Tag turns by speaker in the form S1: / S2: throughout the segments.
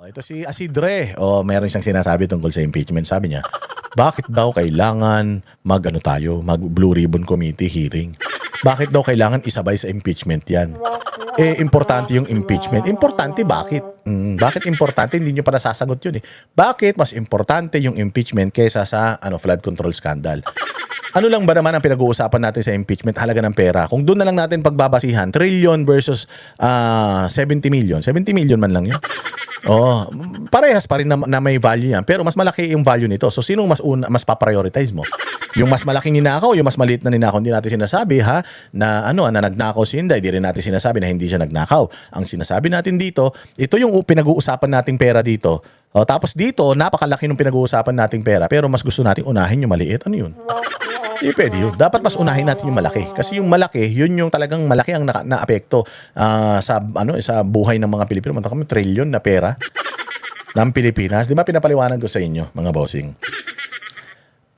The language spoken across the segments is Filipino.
S1: Ito si Asidre. Meron siyang sinasabi tungkol sa impeachment. Sabi niya, bakit daw kailangan mag Blue Ribbon Committee hearing? Bakit daw kailangan isabay sa impeachment yan? Importante yung impeachment. Importante bakit? Bakit importante? Hindi nyo pa nasasagot yun eh. Bakit mas importante yung impeachment kaysa sa flood control scandal? Ano lang ba naman ang pinag-uusapan natin sa impeachment? Halaga ng pera. Kung doon na lang natin pagbabasihan, trillion versus 70 million. 70 million man lang yun. Parehas pa rin na may value yan. Pero mas malaki yung value nito. So, sinong mas paprioritize mo? Yung mas malaking ninakaw, yung mas maliit na ninakaw, hindi natin sinasabi na nagnakaw si Inday, hindi rin natin sinasabi na hindi siya nagnakaw. Ang sinasabi natin dito, ito yung pinag-uusapan nating pera dito. Tapos dito, napakalaki ng pinag-uusapan nating pera, pero mas gusto nating unahin yung maliit. Ano yun? Hindi pwede yun. Dapat mas unahin natin yung malaki. Kasi yung malaki, yun yung talagang malaki ang naapekto sa buhay ng mga Pilipino. Manta kami trillion na pera ng Pilipinas. Di ba pinapaliwanag ko sa inyo, mga bossing?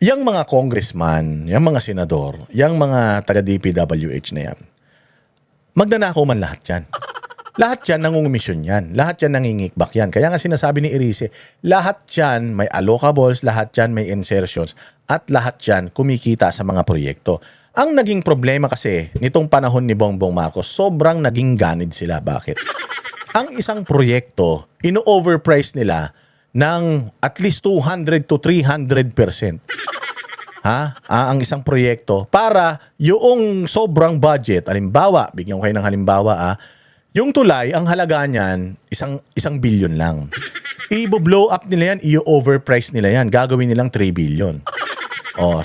S1: Yang mga congressman, yang mga senador, yang mga taga-DPWH na yan, magnanakaw man lahat yan. Lahat yan nangungumisyon yan. Lahat yan nangingikbak yan. Kaya nga sinasabi ni Erice, lahat yan may allocables, lahat yan may insertions, at lahat yan kumikita sa mga proyekto. Ang naging problema kasi nitong panahon ni Bongbong Marcos, sobrang naging ganid sila. Bakit? Ang isang proyekto, ino-overprice nila ng at least 200 to 300%. Ang isang proyekto para yung sobrang budget, halimbawa, bigyan ko kayo ng halimbawa, yung tulay, ang halaga niyan, isang billion lang. I-blow up nila yan, i-overprice nila yan. Gagawin nilang 3 billion.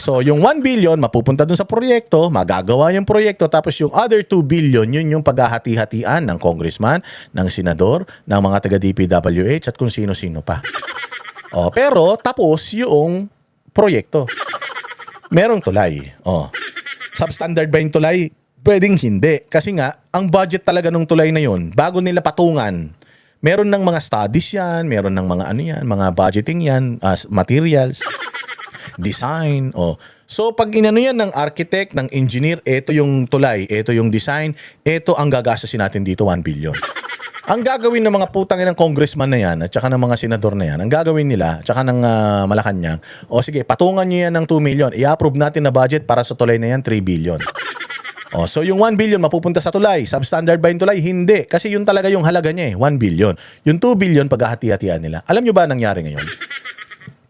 S1: So yung 1 billion, mapupunta dun sa proyekto, magagawa yung proyekto, tapos yung other 2 billion, yun yung paghahati-hatian ng congressman, ng senador, ng mga taga-DPWH, at kung sino-sino pa. Pero tapos yung proyekto. Merong tulay. Substandard ba yung tulay? Pwedeng hindi. Kasi nga, ang budget talaga ng tulay na yun, bago nila patungan, meron ng mga studies yan, meron ng mga mga budgeting yan, materials, design. So, pag inano yan ng architect, ng engineer, ito yung tulay, ito yung design, ito ang gagastusin natin dito, 1 billion. Ang gagawin ng mga putang ng congressman na yan, at saka ng mga senador na yan, ang gagawin nila, at saka ng Malacanang, sige, patungan nyo yan ng 2 million, i-approve natin na budget para sa tulay na yan, 3 billion. So yung 1 billion mapupunta sa tulay. Substandard ba yung tulay? Hindi. Kasi yun talaga yung halaga niya 1 billion. Yung 2 billion paghahati-hatian nila. Alam nyo ba nangyari ngayon?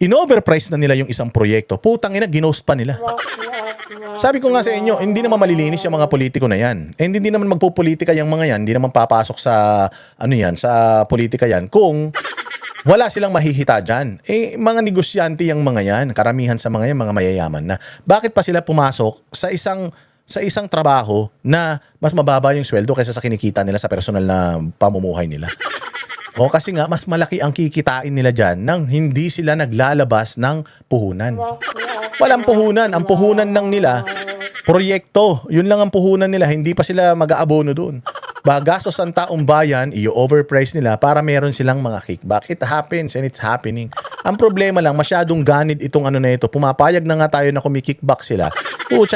S1: In-overprice na nila yung isang proyekto. Putang ina, ginost pa nila. Sabi ko nga sa inyo, hindi naman malilinis yung mga politiko na yan. Hindi naman magpupolitika yung mga yan. Hindi naman papasok sa sa politika yan kung wala silang mahihita dyan. Mga negosyante yung mga yan. Karamihan sa mga yan, mga mayayaman na. Bakit pa sila pumasok sa isang trabaho na mas mababa yung sweldo kaysa sa kinikita nila sa personal na pamumuhay nila? Kasi nga, mas malaki ang kikitain nila dyan nang hindi sila naglalabas ng puhunan. Walang puhunan. Ang puhunan lang nila, proyekto. Yun lang ang puhunan nila. Hindi pa sila mag-aabono doon. Gastos ang taong bayan, i-overprice nila para meron silang mga kickback. It happens and it's happening. Ang problema lang, masyadong ganid itong na ito. Pumapayag na nga tayo na kumikickback sila.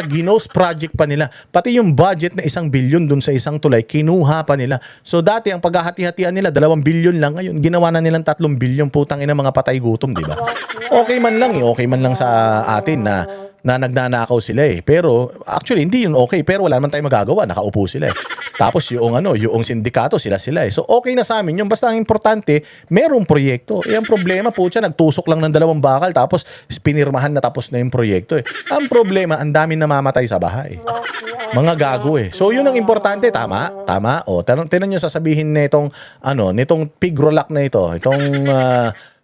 S1: Ginos project pa nila. Pati yung budget na 1 billion dun sa isang tulay, kinuha pa nila. So dati ang paghahati-hatian nila, 2 billion lang. Ngayon, ginawa na nilang 3 billion. Putang ina, mga patay gutom, di ba? Okay man lang Okay man lang sa atin na nagnanakaw sila Pero actually hindi yun okay, pero wala naman tayong magagawa, nakaupo sila Tapos yung sindikato sila So okay na sa amin yung basta ang importante, merong proyekto. Ang problema nagtusok lang ng 2 bakal tapos pinirmahan na tapos na yung proyekto Ang problema, ang daming namamatay sa bahay. Mga gago So yun ang importante, tama? Tinan niyo sasabihin nitong pigrolak na itong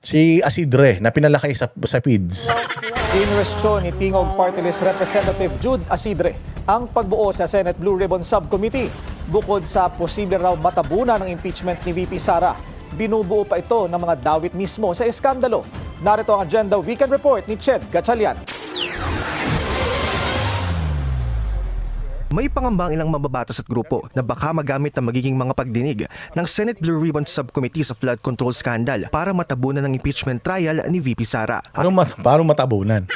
S1: si Asidre na pinalaki sa PIDS.
S2: Inwestiyon ni Tingog Party List Representative Jude Asidre ang pagbuo sa Senate Blue Ribbon Subcommittee. Bukod sa posible raw matabunan ng impeachment ni VP Sara, binubuo pa ito ng mga dawit mismo sa eskandalo. Narito ang Agenda Weekend Report ni Ched Gatchalian.
S3: May pangamba ang ilang mababatas at grupo na baka magamit ang magiging mga pagdinig ng Senate Blue Ribbon Subcommittee sa flood control scandal para matabunan ng impeachment trial ni VP Sara.
S1: Paano matabunan?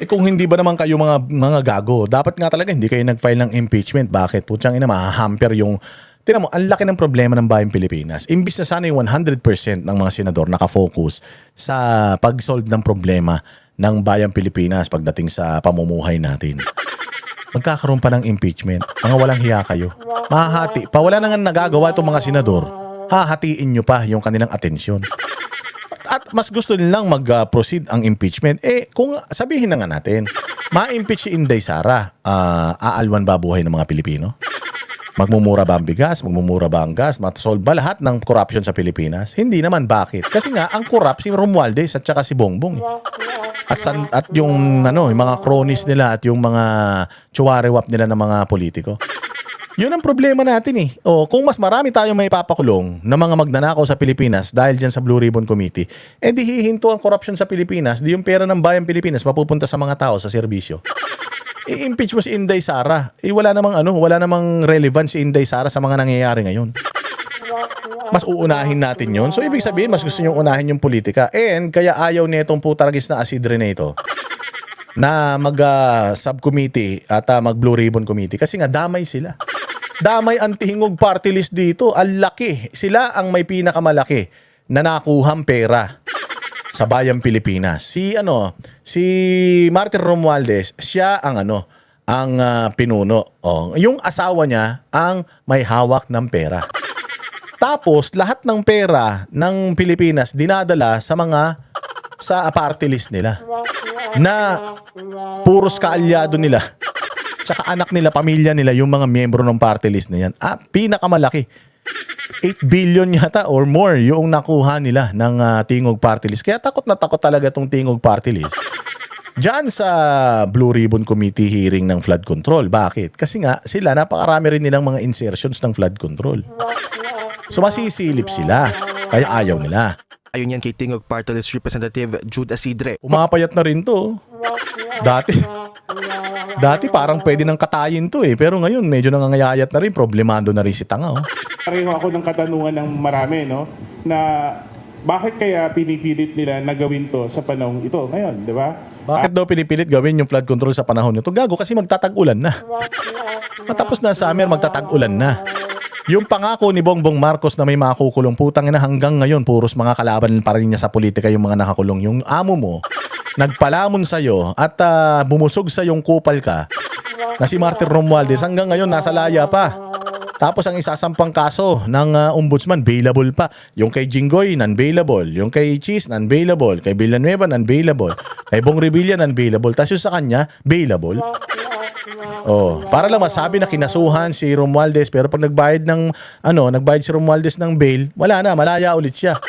S1: Kung hindi ba naman kayo mga gago, dapat nga talaga hindi kayo nag-file ng impeachment. Bakit? Putyang ina, mahahamper yung Tingnan mo, ang laki ng problema ng bayang Pilipinas. Imbis na sana yung 100% ng mga senador nakafocus sa pag-solve ng problema ng bayang Pilipinas pagdating sa pamumuhay natin. Magkakaroon pa ng impeachment. Mga walang hiya kayo. Mahahati pa. Wala na nga nagagawa itong mga senador. Hahatiin nyo pa yung kanilang atensyon. At mas gusto nilang mag-proceed ang impeachment. Kung sabihin na nga natin, ma-impeach si Inday Sara, aalwan ba buhay ng mga Pilipino? Magmumura ba ang bigas? Magmumura ba ang gas? Masolve ba lahat ng corruption sa Pilipinas? Hindi naman. Bakit? Kasi nga, ang corrupt si Romualdez at saka si Bongbong. At yung, yung mga cronies nila at yung mga tsuwarewap nila ng mga politiko. Yun ang problema natin eh. Kung mas marami tayong may papakulong na mga magnanakaw sa Pilipinas dahil dyan sa Blue Ribbon Committee, di hihinto ang corruption sa Pilipinas, di yung pera ng bayang Pilipinas mapupunta sa mga tao sa serbisyo. I-impeach mo si Inday Sara. Wala namang relevance si Inday Sara sa mga nangyayari ngayon. Mas uunahin natin yon. So, ibig sabihin, mas gusto nyo unahin yung politika. And kaya ayaw nitong putaragis na asidre na ito na mag-subcommittee at mag-Blue Ribbon Committee. Kasi nga, damay sila. Damay ang Tingog party list dito. Ang laki. Sila ang may pinakamalaki na nakuhang pera sa bayang Pilipinas. Si Martin Romualdez, siya ang pinuno. Yung asawa niya ang may hawak ng pera. Tapos lahat ng pera ng Pilipinas dinadala sa party list nila. Na puros kaalyado nila. Tsaka anak nila, pamilya nila, yung mga miyembro ng party list na yan. Pinakamalaki. 8 billion yata or more yung nakuha nila ng Tingog Party List. Kaya takot na takot talaga tong Tingog Party List. Diyan sa Blue Ribbon Committee hearing ng flood control. Bakit? Kasi nga sila, napakarami rin nilang mga insertions ng flood control. So masisilip sila. Kaya ayaw nila.
S3: Ayon yan kay Tingog Party List Representative Jude Asidre.
S1: Umapayat na rin to. Dati parang pwede nang katayin to pero ngayon medyo nangangayayat na rin. Problemado na rin si Tanga.
S4: Pareho ako ng katanungan ng marami, na bakit kaya pinipilit nila na gawin to sa panahong ito ngayon, di ba?
S1: Bakit daw pinipilit gawin yung flood control sa panahon nito? Gago, kasi magtatag-ulan na. Matapos na summer, magtatag-ulan na. Yung pangako ni Bongbong Marcos na may makukulong, putang ina, hanggang ngayon, puros mga kalaban pa rin niya sa politika yung mga nakakulong. Yung amo mo, nagpalamon sa'yo at bumusog sa yung kupal ka, na si Martin Romualdez, hanggang ngayon nasa laya pa. Tapos ang isasampang kaso ng ombudsman, bailable pa. Yung kay Jinggoy, non-bailable. Yung kay Cheese, non-bailable. Kay Villanueva, non-bailable. Kay Bong Revilla, non-bailable. Tapos yung sa kanya, bailable. Para lang masabi na kinasuhan si Romualdez, pero pag nagbayad si Romualdez ng bail, wala na, malaya ulit siya.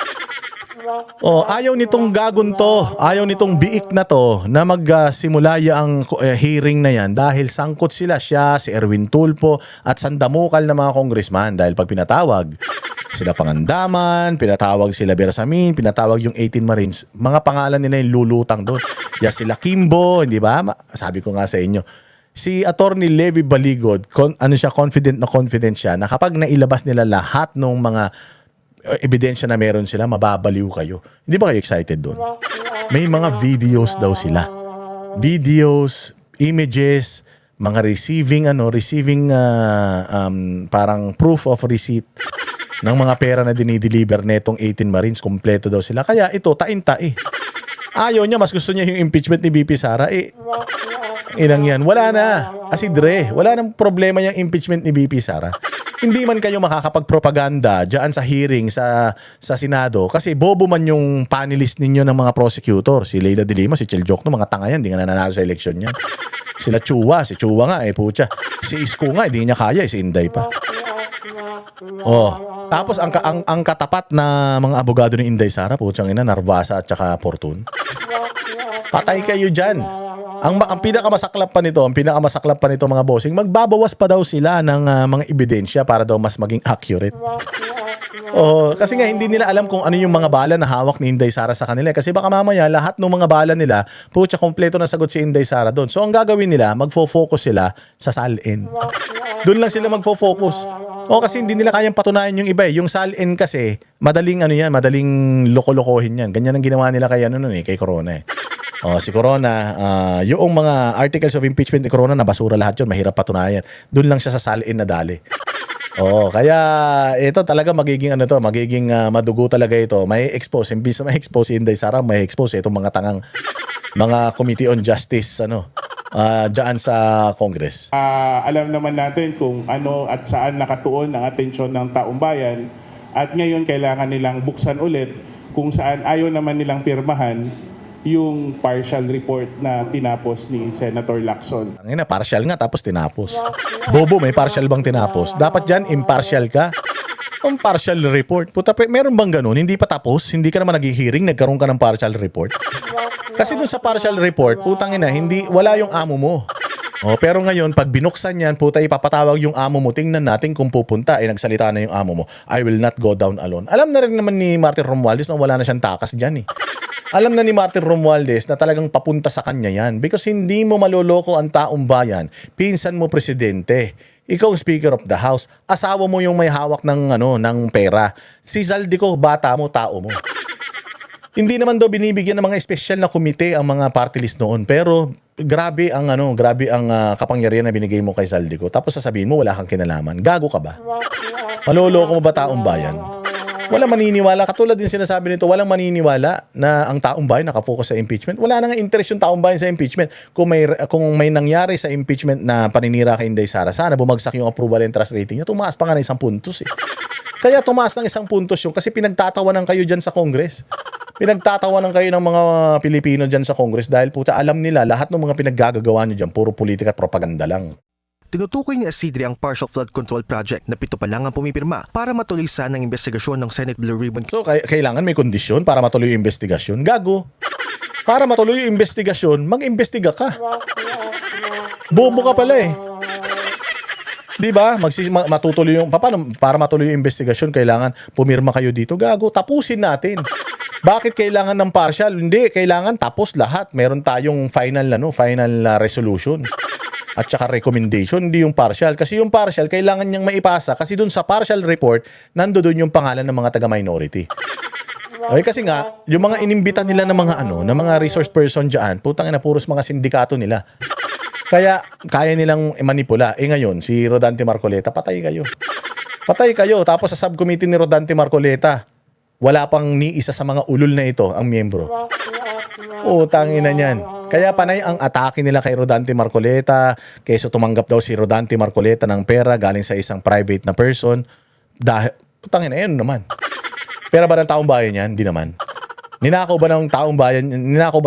S1: Ayaw nitong gagon to, ayaw nitong biik na to na magsimula ang hearing na yan dahil sangkot siya, si Erwin Tulfo at sandamukal na mga congressman. Dahil pag pinatawag sila Pangandaman, pinatawag sila Bersamin, pinatawag yung 18 Marines, mga pangalan nila yung lulutang doon. Sila Kimbo, hindi ba? Sabi ko nga sa inyo, si Attorney Levy Baligod, confident siya na kapag nailabas nila lahat ng mga ebidensya na meron sila, mababaliw kayo. Hindi ba kayo excited doon? May mga videos daw sila. Videos, images, mga receiving parang proof of receipt ng mga pera na dinideliver netong 18 Marines. Kompleto daw sila. Kaya ito, tain-tai. Ayaw niya, mas gusto niya yung impeachment ni VP Sara. Inang yan. Wala na. Asidre. Wala nang problema yung impeachment ni VP Sara. Hindi man kayo makakapagpropaganda dyan sa hearing sa Senado kasi bobo man yung panelist ninyo ng mga prosecutor. Si Leila de Lima, si Chel Jokno, mga tanga yan. Hindi nga nananalo sa eleksyon yan. Sila Chua. Si Chua nga, pucha. Si Isko nga, hindi niya kaya. Si Inday pa. Tapos ang katapat na mga abogado ni Inday Sara, puchang ina, Narvasa at saka Fortun. Patay kayo dyan. Ang pinakamasaklap pa nito mga bossing, magbabawas pa daw sila ng mga ebidensya para daw mas maging accurate. Kasi nga hindi nila alam kung ano yung mga bala na hawak ni Inday Sara sa kanila. Kasi baka mamaya lahat ng mga bala nila, pucha, kompleto na sagot si Inday Sara doon. So ang gagawin nila, magfo-focus sila sa salin. Doon lang sila magfo-focus. Kasi hindi nila kayang patunayan yung iba. Yung salin kasi, madaling loko-lokohin yan. Ganyan ang ginawa nila kay Corona. Si Corona, yung mga articles of impeachment ni Corona, nabasura lahat yun, mahirap patunayan. Doon lang siya sa salin na dali. Oo, kaya ito talaga magiging ano to, magiging madugo talaga ito. May expose, imbis na may expose si Inday Sara, may expose itong mga tangang mga Committee on Justice diyan sa Congress.
S4: Alam naman natin kung ano at saan nakatuon ang atensyon ng taong bayan at ngayon kailangan nilang buksan ulit kung saan ayaw naman nilang pirmahan yung partial report na tinapos ni Senator Lacson.
S1: Ang ina, partial nga tapos tinapos. Bobo, may partial bang tinapos? Dapat dyan, impartial ka. Ang partial report. Puta, meron bang ganun? Hindi pa tapos? Hindi ka naman nag-hearing, nagkaroon ka ng partial report? Kasi dun sa partial report, putang ina, wala yung amo mo. Pero ngayon, pag binuksan yan, puta, ipapatawag yung amo mo, tingnan natin kung pupunta. Nagsalita na yung amo mo, I will not go down alone. Alam na rin naman ni Martin Romualdez na wala na siyang takas dyan eh. Alam na ni Martin Romualdez na talagang papunta sa kanya yan because hindi mo maloloko ang taong bayan. Pinsan mo presidente. Ikaw ang Speaker of the House. Asawa mo yung may hawak ng pera. Si Zaldico, bata mo, tao mo. Hindi naman daw binibigyan ng mga espesyal na komite ang mga party list noon. Pero grabe ang kapangyarihan na binigay mo kay Zaldico. Tapos sasabihin mo wala kang kinalaman. Gago ka ba? Maloloko mo ba taong bayan? Walang maniniwala. Katulad din sinasabi nito, walang maniniwala na ang taong bayan nakafocus sa impeachment. Wala na nga interest yung taong bayan sa impeachment. Kung may nangyari sa impeachment na paninira kay Inday Sara, sana bumagsak yung approval and trust rating niya. Tumaas pa nga ng 1 puntos eh. Kaya tumaas ng 1 puntos yung kasi pinagtatawanan kayo dyan sa Congress. Pinagtatawanan kayo ng mga Pilipino dyan sa Congress dahil puta alam nila lahat ng mga pinaggagawa nyo dyan, puro politika at propaganda lang.
S3: Tinutukoy ni Isidre ang Partial Flood Control Project na 7 pa lang ang pumipirma para matuloy sana ang investigasyon ng Senate Blue Ribbon.
S1: So, kailangan may kondisyon para matuloy yung investigasyon. Gago. Para matuloy yung investigasyon, mag-imbestiga ka. Bobo ka pala eh. Di ba? Matutuloy yung, paano, para matuloy yung investigasyon, kailangan pumirma kayo dito. Gago, tapusin natin. Bakit kailangan ng partial? Hindi, kailangan tapos lahat. Meron tayong final resolution. At saka recommendation, hindi yung partial. Kasi yung partial, kailangan niyang maipasa. Kasi dun sa partial report, nandoon yung pangalan ng mga taga-minority. Okay, kasi nga, yung mga inimbita nila ng mga resource person dyan, putang ina, puros mga sindikato nila. Kaya, kaya nilang manipula. Ngayon, si Rodante Marcoleta, patay kayo. Patay kayo. Tapos sa subcommittee ni Rodante Marcoleta, wala pang ni isa sa mga ulol na ito ang miyembro. Utang ina niyan. Kaya panay ang atake nila kay Rodante Marcoleta, kaysa tumanggap daw si Rodante Marcoleta ng pera galing sa isang private na person. Dahil, utang ina, yun naman. Pera ba ng taong bayan yan? Hindi naman. Ninakaw ba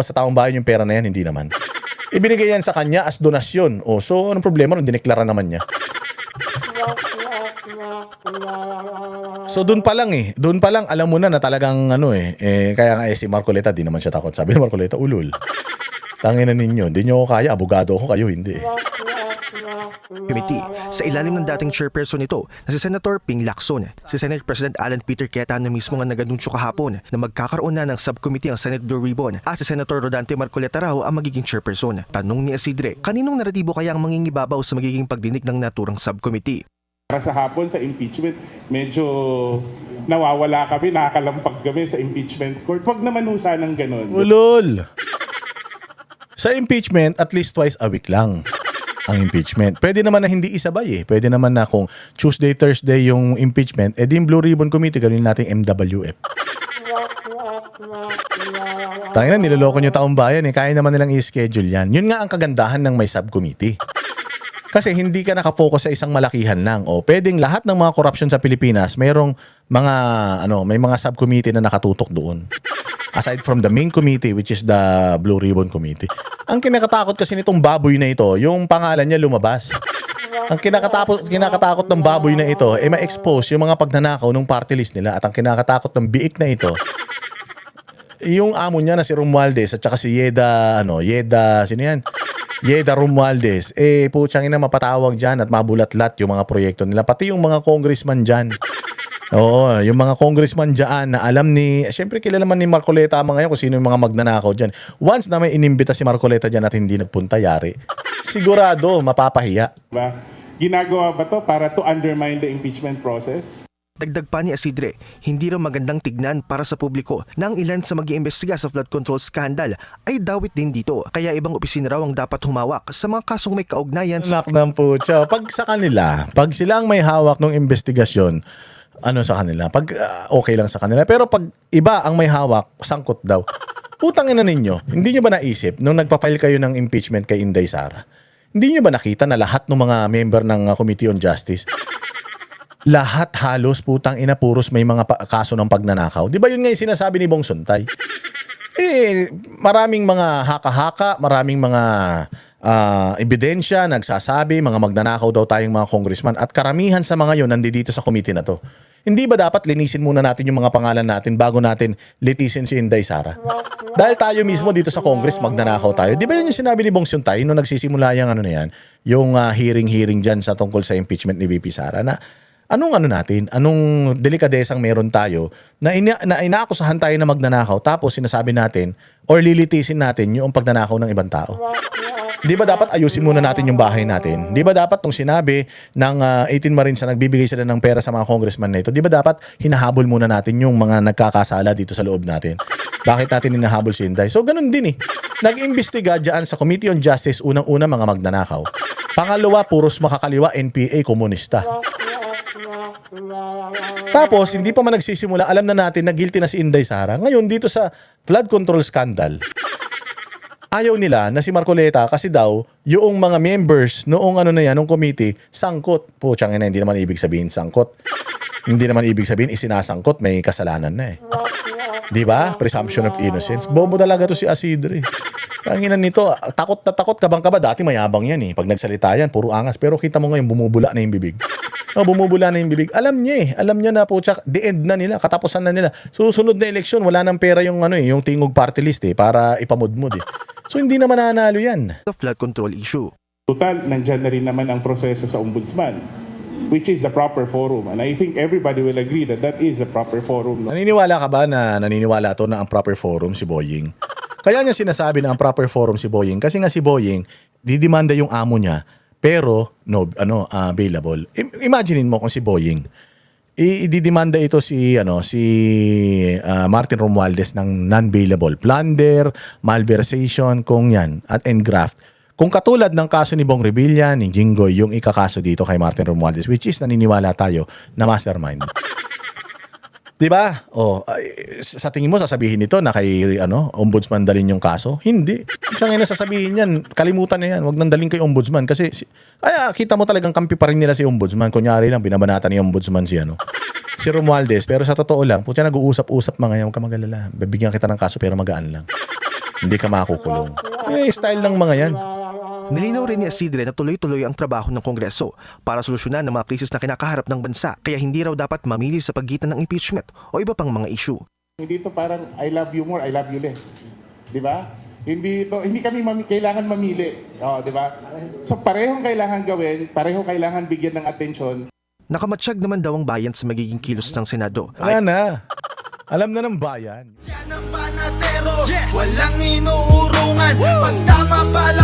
S1: sa taong bayan yung pera na yan? Hindi naman. Ibinigay yan sa kanya as donasyon. So anong problema nung dineklara naman niya? So doon pa lang alam mo na talagang kaya nga si Marcoleta di naman siya takot. Sabi ni Marcoleta, ulul. Tangina ninyo, di nyo ako kaya, abogado ako, kayo hindi.
S3: Committee sa ilalim ng dating chairperson nito na si Senator Ping Lacson. Si Senate President Alan Peter Cayeta na mismo nga nag-anunsyo kahapon na magkakaroon na ng subcommittee ang Senate Blue Ribbon at si Senator Rodante Marcoleta raw ang magiging chairperson. Tanong ni Isidre, kaninong naratibo kaya ang mangingibabaw sa magiging pagdinig ng naturang subcommittee?
S4: Para sa hapon sa impeachment, medyo nawawala kami, nakakalampag kami sa impeachment court. Huwag naman usa ng ganun.
S1: Ulol. Sa impeachment, at least twice a week lang ang impeachment. Pwede naman na hindi isabay eh. Pwede naman na kung Tuesday, Thursday yung impeachment, din Blue Ribbon Committee, gawin natin MWF. Tangina, niloloko nyo taong bayan eh. Kaya naman nilang i-schedule yan. Yun nga ang kagandahan ng may subcommittee. Kasi hindi ka nakafocus sa isang malakihan lang. Pwedeng lahat ng mga corruption sa Pilipinas, mayroong may mga subcommittee na nakatutok doon. Aside from the main committee, which is the Blue Ribbon Committee. Ang kinakatakot kasi nitong baboy na ito, yung pangalan niya lumabas. Ang kinakatakot ng baboy na ito, ma-expose yung mga pagnanakaw ng party list nila. At ang kinakatakot ng biik na ito, yung amo niya na si Romualdez at saka si sino yan? Yeda Romualdez, putsang ina mapatawag dyan at mabulatlat yung mga proyekto nila. Pati yung mga congressman dyan. Oo, yung mga congressman dyan na alam siyempre kilala man ni Marcoleta mga ngayon kung sino yung mga magnanakaw dyan. Once na may inimbita si Marcoleta dyan at hindi nagpunta, yari. Sigurado, mapapahiya.
S4: Diba? Ginagawa ba to para to undermine the impeachment process?
S3: Dagdag pa ni Isidre, hindi raw magandang tignan para sa publiko na ang ilan sa mag-iimbestiga sa flood control scandal ay dawit din dito. Kaya ibang opisina raw ang dapat humawak sa mga kasong may kaugnayan sa
S1: Anak ng putya. Pag sa kanila, pag sila ang may hawak ng investigasyon, ano sa kanila? Pag okay lang sa kanila. Pero pag iba ang may hawak, sangkot daw. Putang ina ninyo, hindi nyo ba naisip nung nagpa-file kayo ng impeachment kay Inday Sara? Hindi nyo ba nakita na lahat ng mga member ng Committee on Justice, lahat halos putang ina puros may mga kaso ng pagnanakaw? Di ba yun nga yung sinasabi ni Bong Suntay? Maraming mga haka-haka, maraming mga ebidensya nagsasabi, mga magnanakaw daw tayong mga congressman at karamihan sa mga yun nandito sa committee na to. Hindi ba dapat linisin muna natin yung mga pangalan natin bago natin litisin si Inday Sara? Dahil tayo mismo dito sa Congress magnanakaw tayo. Di ba yun yung sinabi ni Bong Suntay nung nagsisimula yung ano na yan, yung hearing dyan sa tungkol sa impeachment ni VP Sara na anong delikadesang meron tayo na inaakusahan tayo na magnanakaw tapos sinasabi natin or lilitisin natin yung pagnanakaw ng ibang tao. Di ba dapat ayusin muna natin yung bahay natin? Di ba dapat nung sinabi ng 18 Marines na nagbibigay sila ng pera sa mga congressman na ito, di ba dapat hinahabol muna natin yung mga nagkakasala dito sa loob natin? Bakit natin hinahabol si Inday? So ganun din eh. Nag-imbestiga dyan sa Committee on Justice, unang-una mga magnanakaw. Pangalawa, puros makakaliwa, NPA, komunista. Tapos, hindi pa man nagsisimula, alam na natin na guilty na si Inday Sara. Ngayon, dito sa flood control scandal, ayaw nila na si Marcoleta kasi daw, yung mga members noong nung committee, sangkot. Putsang ina, hindi naman ibig sabihin sangkot. Hindi naman ibig sabihin isinasangkot, may kasalanan na eh. Di ba? Presumption of innocence. Bobo talaga to si Isidre. Tanginan nito, takot na takot, kabang-kaba. Dati mayabang yan eh. Pag nagsalita yan, puro angas. Pero kita mo ngayon, bumubula na yung bibig. Bumubula na yung bibig. Alam niya eh. Alam niya na po, the end na nila. Katapusan na nila. Susunod na eleksyon, wala nang pera yung yung tingog party list eh, para ipamudmud eh. So hindi naman nanalo yan.
S3: the flood control issue.
S4: Total, nandyan na rin naman ang proseso sa ombudsman, which is the proper forum. And I think everybody will agree that that is a proper forum. No?
S1: Naniniwala ka ba na naniniwala to na ang proper forum si Boying? Kaya niya sinasabi na ang proper forum si Boying kasi nga si Boying didemanda yung amo niya pero available. Imaginein mo kung si Boying ididemanda ito si Martin Romualdez ng non-bailable plunder, malversation kung yan at engraft. Kung katulad ng kaso ni Bong Revilla, ni Jinggoy, yung ikakaso dito kay Martin Romualdez, which is naniniwala tayo na mastermind. 'Di ba? Sa tingin mo sasabihin nito na kay ombudsman dalhin yung kaso? Hindi. Siyang ina sasabihin yan, kalimutan na yan. Huwag nang dalhin kay ombudsman kasi kita mo talagang kampi pa rin nila si ombudsman. Kunyari lang binabanatan ni ombudsman si Romualdez. Pero sa totoo lang, putya nag-uusap-usap mga yan, huwag ka mag-alala. Bibigyan kita ng kaso pero magaan lang. Hindi ka makukulong. Style ng mga yan.
S3: Nilinaw rin ni Isidre na tuloy-tuloy ang trabaho ng Kongreso para solusyonan ang mga krisis na kinakaharap ng bansa kaya hindi raw dapat mamili sa pagitan ng impeachment o iba pang mga issue.
S4: Hindi ito parang I love you more, I love you less. Di ba? Hindi kami kailangan mamili. Di ba? So parehong kailangan gawin, pareho kailangan bigyan ng atensyon.
S3: Nakamatsyag naman daw ang bayan sa magiging kilos ng Senado.
S1: Wala na. Alam na ng bayan.
S5: Yan ang panatero, walang inuurungan. Pag tama pala